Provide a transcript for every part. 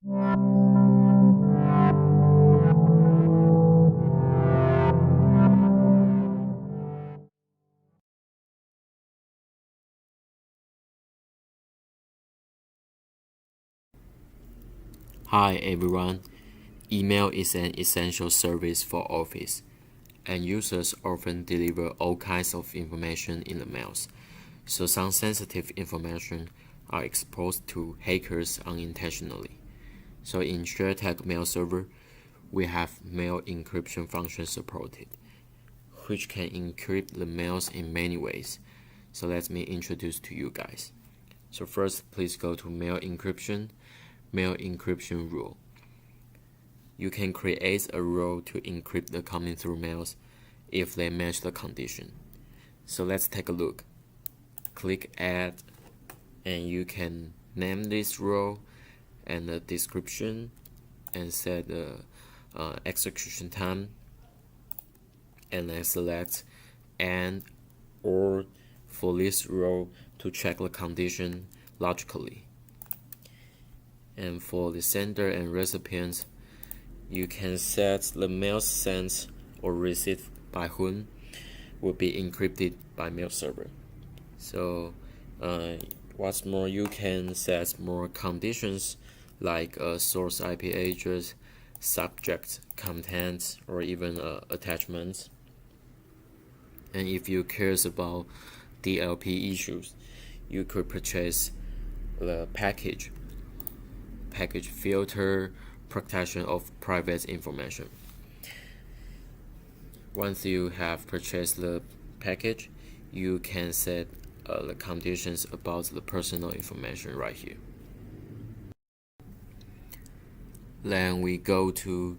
Hi everyone. Email is an essential service for Office, and users often deliver all kinds of information in the mails. So some sensitive information are exposed to hackers unintentionally. So in ShareTech mail server, we have mail encryption function supported, which can encrypt the mails in many ways. So let me introduce to you guys. So first, please go to mail encryption rule. You can create a rule to encrypt the coming through mails if they match the condition. So let's take a look. Click Add, and you can name this rule and the description and set the execution time, and then select and or for this rule to check the condition logically. And for the sender and recipients, you can set the mail sent or received by Hướng will be encrypted by mail server. So what's more, you can set more conditions like source IP address, subject, content, or even attachments. And if you care about DLP issues, you could purchase the package filter protection of private information. Once you have purchased the package, you can set the conditions about the personal information right here. Then we go to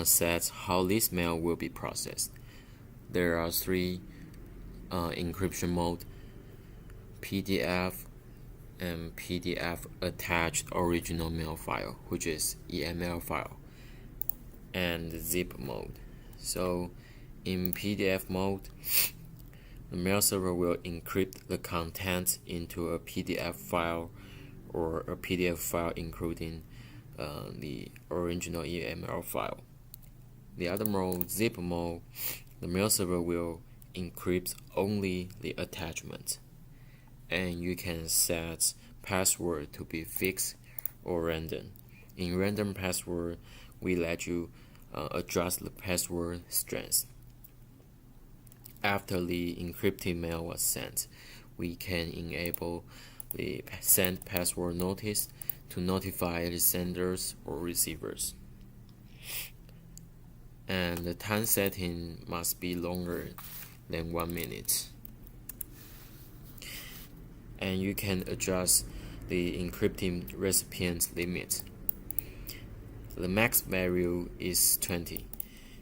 set how this mail will be processed. There are three encryption mode: PDF and PDF attached original mail file, which is EML file, and zip mode. So in PDF mode, the mail server will encrypt the content into a PDF file or a PDF file including the original EML file. The other mode, zip mode, the mail server will encrypt only the attachment, and you can set password to be fixed or random. In random password, we let you adjust the password strength. After the encrypted mail was sent, we can enable the send password notice to notify the senders or receivers. And the time setting must be longer than 1 minute. And you can adjust the encrypting recipient limit. The max value is 20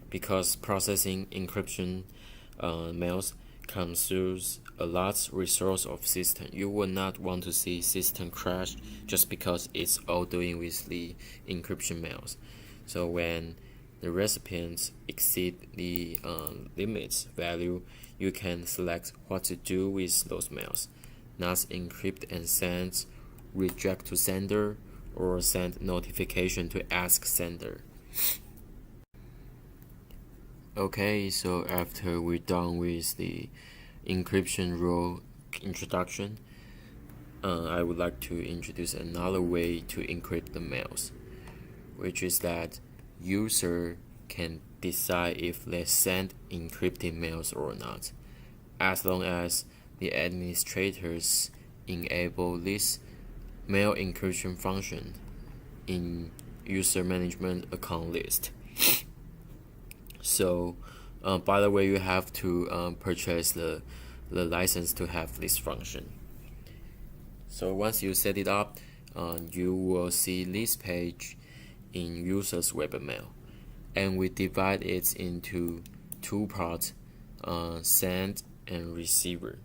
because processing encryption mails consumes a lot resource of system. You will not want to see system crash just because it's all doing with the encryption mails. So when the recipients exceed the limits value, you can select what to do with those mails: not encrypt and send, reject to sender, or send notification to ask sender. Okay, so after we're done with the encryption rule introduction, I would like to introduce another way to encrypt the mails, which is that user can decide if they send encrypted mails or not, as long as the administrators enable this mail encryption function in user management account list. So by the way, you have to purchase the license to have this function. So once you set it up, you will see this page in user's webmail, and we divide it into two parts, send and receiver.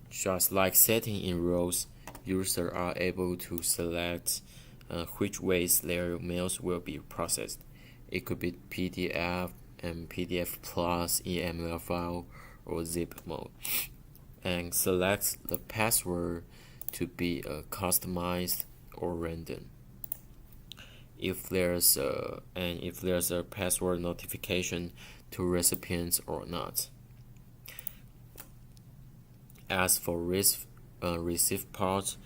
Just like setting in roles, users are able to select which ways their mails will be processed. It could be PDF and PDF plus EML file or zip mode, and select the password to be customized or random. if there's a password notification to recipients or not. As for receive part,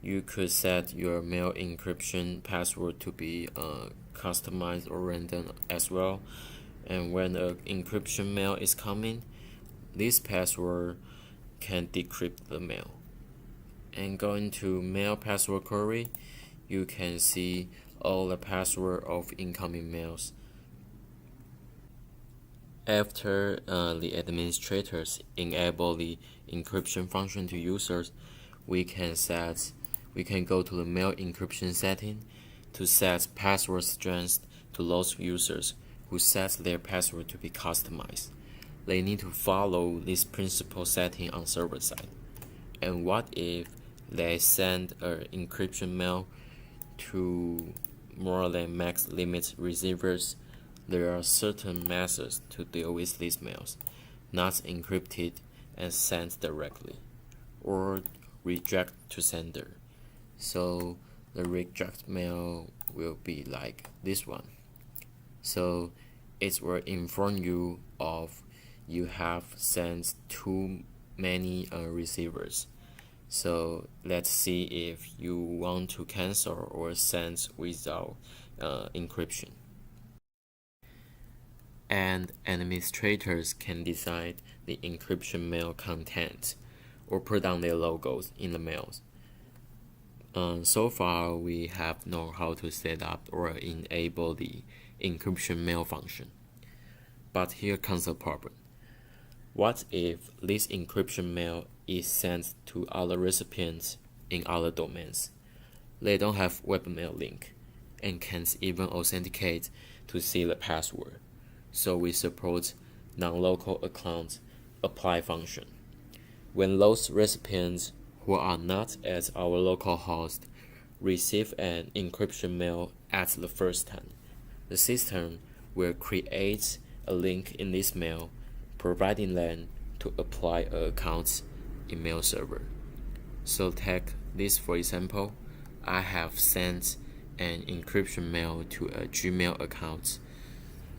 you could set your mail encryption password to be customized or random as well. And when an encryption mail is coming, this password can decrypt the mail. And going to mail password query, you can see all the password of incoming mails. After the administrators enable the encryption function to users, we can go to the mail encryption setting to set password strength to those users who set their password to be customized. They need to follow this principal setting on server side. And what if they send an encryption mail to more than max limit receivers? There are certain methods to deal with these mails, not encrypted and sent directly, or reject to sender. So the reject mail will be like this one. So it will inform you of you have sent too many receivers. So let's see if you want to cancel or send without encryption. And administrators can decide the encryption mail content or put down their logos in the mails. So far, we have known how to set up or enable the encryption mail function. But here comes a problem. What if this encryption mail is sent to other recipients in other domains? They don't have webmail link and can't even authenticate to see the password. So we support non-local account apply function. When those recipients who are not at our local host receive an encryption mail at the first time, the system will create a link in this mail, providing them to apply an account in mail server. So take this for example. I have sent an encryption mail to a Gmail account.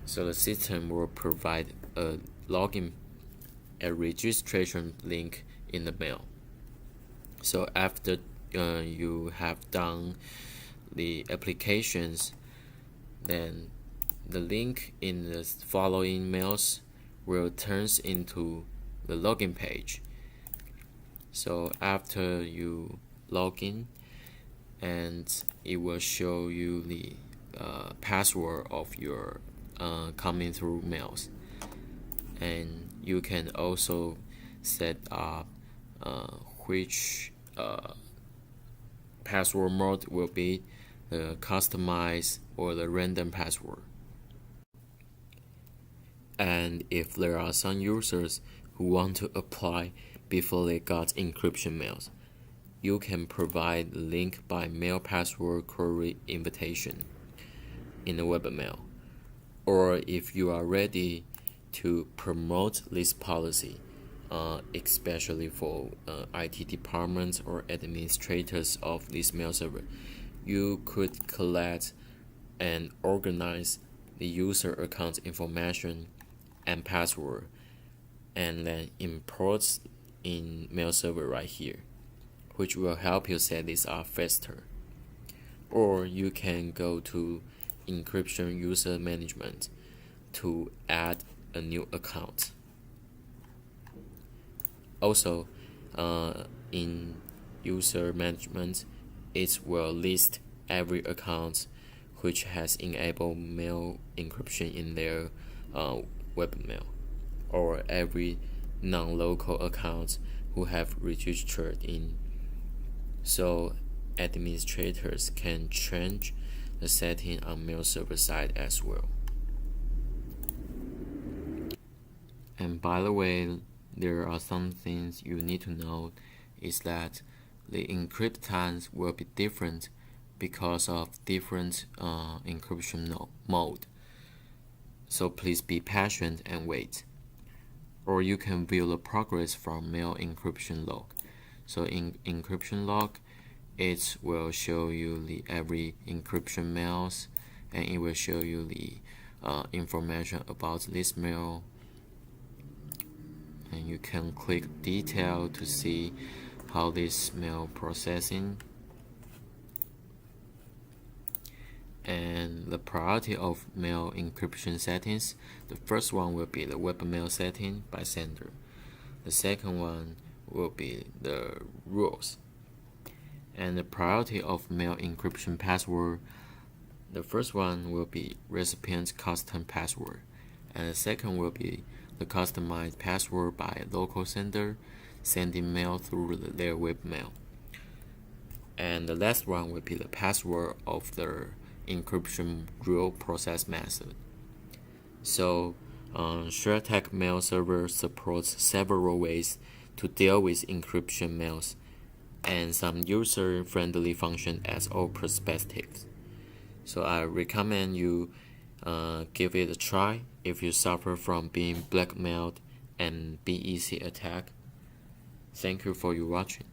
So the system will provide a login, a registration link in the mail. So after you have done the applications, then the link in the following mails will turn into the login page. So after you log in, and it will show you the password of your coming through mails, and you can also set up which password mode will be the customized or the random password. And if there are some users who want to apply before they got encryption mails, you can provide the link by mail password query invitation in the webmail. Or if you are ready to promote this policy, especially for IT departments or administrators of this mail server, you could collect and organize the user account information and password, and then import in mail server right here, which will help you set this up faster. Or you can go to encryption user management to add a new account. Also, in user management, it will list every account which has enabled mail encryption in their webmail, or every non-local account who have registered in. So administrators can change the setting on mail server side as well. And by the way, there are some things you need to know is that the encrypt times will be different because of different encryption mode. So please be patient and wait. Or you can view the progress from mail encryption log. So in encryption log, it will show you the every encryption mails, and it will show you the information about this mail, and you can click detail to see how this mail processing. And the priority of mail encryption settings, the first one will be the webmail setting by sender. The second one will be the rules. And the priority of mail encryption password, the first one will be recipient's custom password, and the second will be the customized password by a local sender sending mail through their webmail. And the last one will be the password of the encryption rule process method. So ShareTech mail server supports several ways to deal with encryption mails and some user-friendly functions as all perspectives. So I recommend you give it a try if you suffer from being blackmailed and be easy attacked. Thank you for your watching.